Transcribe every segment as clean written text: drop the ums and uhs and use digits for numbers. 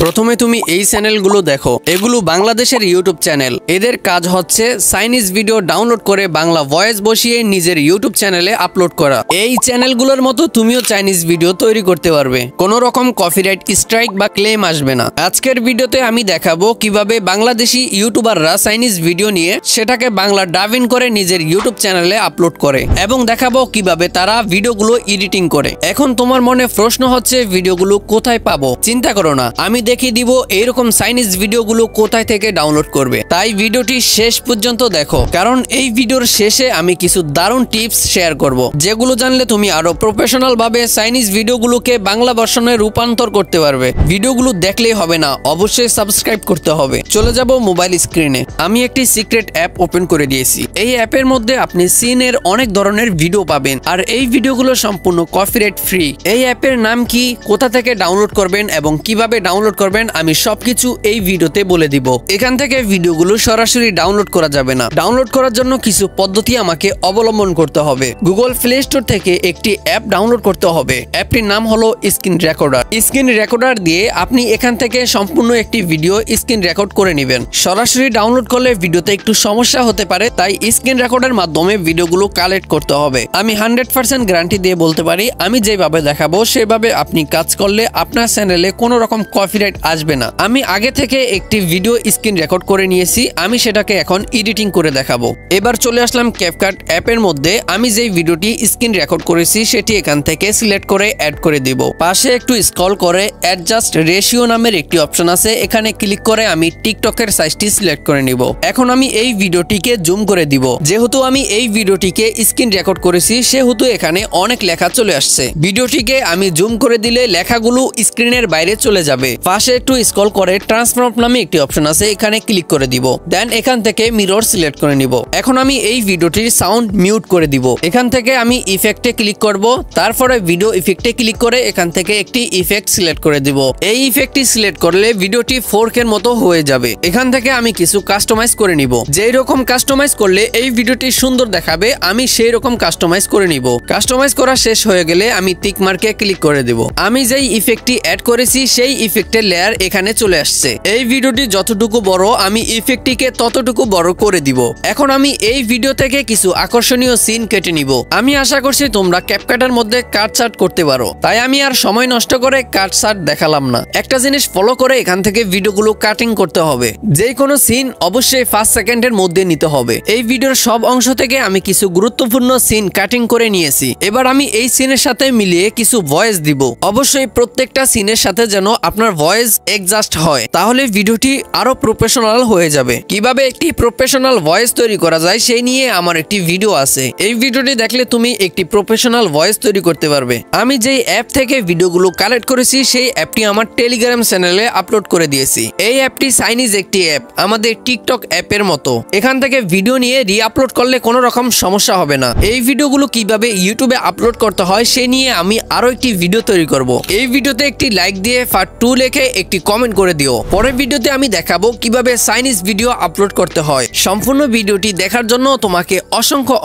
প্রথমে তুমি এই চ্যানেলগুলো দেখো, এগুলো বাংলাদেশের ইউটিউব চ্যানেল। এদের কাজ হচ্ছে চাইনিজ ভিডিও ডাউনলোড করে বাংলা ভয়েস বসিয়ে নিজের ইউটিউব চ্যানেলে আপলোড করা। এই চ্যানেলগুলোর মতো তুমিও চাইনিজ ভিডিও তৈরি করতে পারবে, কোনো রকম কপিরাইট স্ট্রাইক বা ক্লেম আসবে না। আজকের ভিডিওতে আমি দেখাবো কিভাবে বাংলাদেশি ইউটিউবাররা চাইনিজ ভিডিও নিয়ে সেটাকে বাংলা ডাবিং করে নিজের ইউটিউব চ্যানেলে আপলোড করে, এবং দেখাবো কিভাবে তারা ভিডিওগুলো এডিটিং করে। এখন তোমার মনে প্রশ্ন হচ্ছে ভিডিওগুলো কোথায় পাবো? চিন্তা করো না, আমি দেখিয়ে দিব এইরকম চাইনিজ ভিডিওগুলো কোথায় থেকে ডাউনলোড করবে। তাই ভিডিওটি শেষ পর্যন্ত দেখো, কারণ এই ভিডিওর শেষে আমি কিছু দারুণ টিপস শেয়ার করব, যেগুলো জানলে তুমি আরো প্রফেশনাল ভাবে চাইনিজ ভিডিওগুলোকে বাংলা ভার্সনে রূপান্তর করতে পারবে। ভিডিওগুলো দেখলেই হবে না, অবশ্যই সাবস্ক্রাইব করতে হবে। চলে যাব মোবাইল স্ক্রিনে। আমি একটি সিক্রেট অ্যাপ ওপেন করে দিয়েছি। এই অ্যাপের মধ্যে আপনি সিনের অনেক ধরনের ভিডিও পাবেন, আর এই ভিডিওগুলো সম্পূর্ণ কপিরাইট ফ্রি। এই অ্যাপের নাম কি, কোথা থেকে ডাউনলোড করবেন এবং কিভাবে ডাউনলোড করবেন আমি সবকিছু এই ভিডিওতে বলে দিব। এখান থেকে ভিডিওগুলো সরাসরি ডাউনলোড করা যাবে না। ডাউনলোড করার জন্য কিছু পদ্ধতি আমাকে অবলম্বন করতে হবে। গুগল প্লে স্টোর থেকে একটি অ্যাপ ডাউনলোড করতে হবে। অ্যাপটির নাম হলো স্ক্রিন রেকর্ডার। স্ক্রিন রেকর্ডার দিয়ে আপনি এখান থেকে সম্পূর্ণ একটি ভিডিও স্ক্রিন রেকর্ড করে নেবেন। সরাসরি ডাউনলোড করলে ভিডিওতে একটু সমস্যা হতে পারে, তাই স্ক্রিন রেকর্ডের মাধ্যমে ভিডিওগুলো কালেক্ট করতে হবে। আমি 100% গ্যারান্টি দিয়ে বলতে পারি, আমি যেভাবে দেখাবো সেভাবে আপনি কাজ করলে আপনার চ্যানেলে কোনো রকম কপিরাইট আসবে না। আমি আগে থেকে একটি ভিডিও স্ক্রিন রেকর্ড করে নিয়েছি, আমি সেটাকে এখন এডিটিং করে দেখাবো। এবার চলে আসলাম ক্যাপকাট অ্যাপের মধ্যে। আমি যেই ভিডিওটি স্ক্রিন রেকর্ড করেছি সেটি এখান থেকে সিলেক্ট করে অ্যাড করে দিব। পাশে একটু স্ক্রল করে অ্যাডজাস্ট রেশিও নামের একটি অপশন আছে, এখানে ক্লিক করে আমি টিকটকের সাইজটি সিলেক্ট করে নিব। এখন আমি এই ভিডিওটিকে জুম করে দিব। যেহেতু আমি এই ভিডিওটিকে স্ক্রিন রেকর্ড করেছি সেহেতু এখানে অনেক লেখা চলে আসছে। ভিডিওটিকে আমি জুম করে দিলে লেখাগুলো স্ক্রিনের বাইরে চলে যাবে। পাশে একটু স্ক্রল করে ট্রান্সফর্ম নামে একটি অপশন আছে, এখানে ক্লিক করে দিব। দেন এখান থেকে মিরর সিলেক্ট করে নিব। এখন আমি এই ভিডিওটির সাউন্ড মিউট করে দিব। এখান থেকে আমি ইফেক্টে ক্লিক করব, তারপরে ভিডিও ইফেক্টে ক্লিক করে এখান থেকে একটি ইফেক্ট সিলেক্ট করে দিব। এই ইফেক্টটি সিলেক্ট করলে ভিডিওটি 4K এর মতো হয়ে যাবে। এখান থেকে আমি কিছু কাস্টমাইজ করে নিব। যেই রকম কাস্টমাইজ করলে এই ভিডিওটি সুন্দর দেখাবে আমি সেই রকম কাস্টমাইজ করে নিব। কাস্টমাইজ করা শেষ হয়ে গেলে আমি টিক মার্কে ক্লিক করে দেব। আমি যেই ইফেক্টটি অ্যাড করেছি সেই ইফেক্টের লেয়ার এখানে চলে আসছে। এই ভিডিওটি যতটুকু বড় আমি ইফেক্টটিকে ততটুকু বড় করে দিব। এখন আমি এই ভিডিও থেকে কিছু আকর্ষণীয় সিন কেটে নিব। আমি আশা করছি তোমরা ক্যাপকাটের মধ্যে কাট ছাট করতে পারো, তাই আমি আর সময় নষ্ট করে কাট ছাট দেখালাম না। একটা জিনিস ফলো করে এখান থেকে ভিডিওগুলো কাটিং করতে হবে। যে কোনো সিন অবশ্যই 5 সেকেন্ডের মধ্যে নিতে হবে। এই ভিডিওর সব অংশ থেকে আমি কিছু গুরুত্বপূর্ণ সিন কাটিং করে নিয়েছি। এবার আমি এই সিনের সাথে মিলিয়ে কিছু ভয়েস দিব। অবশ্যই প্রত্যেকটা সিনের সাথে যেন আপনার ভয়েস অ্যাডজাস্ট হয়, তাহলে ভিডিওটি আরো প্রফেশনাল হয়ে যাবে। কিভাবে একটি প্রফেশনাল ভয়েস তৈরি করা যায় সেই নিয়ে আমার একটি ভিডিও আছে। এই ভিডিওটি দেখলে তুমি একটি প্রফেশনাল ভয়েস তৈরি করতে পারবে। আমি যেই অ্যাপ থেকে ভিডিওগুলো কালেক্ট করেছি সেই অ্যাপটি আমার টেলিগ্রাম চ্যানেলে আপলোড করে দিয়েছি। এই অ্যাপটি চাইনিজ একটি অ্যাপ, আমাদের টিকটক অ্যাপের মতো। এখান থেকে ভিডিও নিয়ে রি-আপলোড করলে কোনো রকম সমস্যা হবে না। এই ভিডিওগুলো কিভাবে ইউটিউবে আপলোড করতে হয় সে নিয়ে আমি আরো একটি ভিডিও তৈরি করব। এই ভিডিওতে একটি লাইক দিয়ে পার্ট 2 লিখে একটি কমেন্ট করে দিও। পরের ভিডিওতে আমি দেখাবো কিভাবে চাইনিজ ভিডিও আপলোড করতে হয়। সম্পূর্ণ ভিডিওটি দেখার জন্য তোমাকে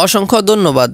অসংখ্য ধন্যবাদ।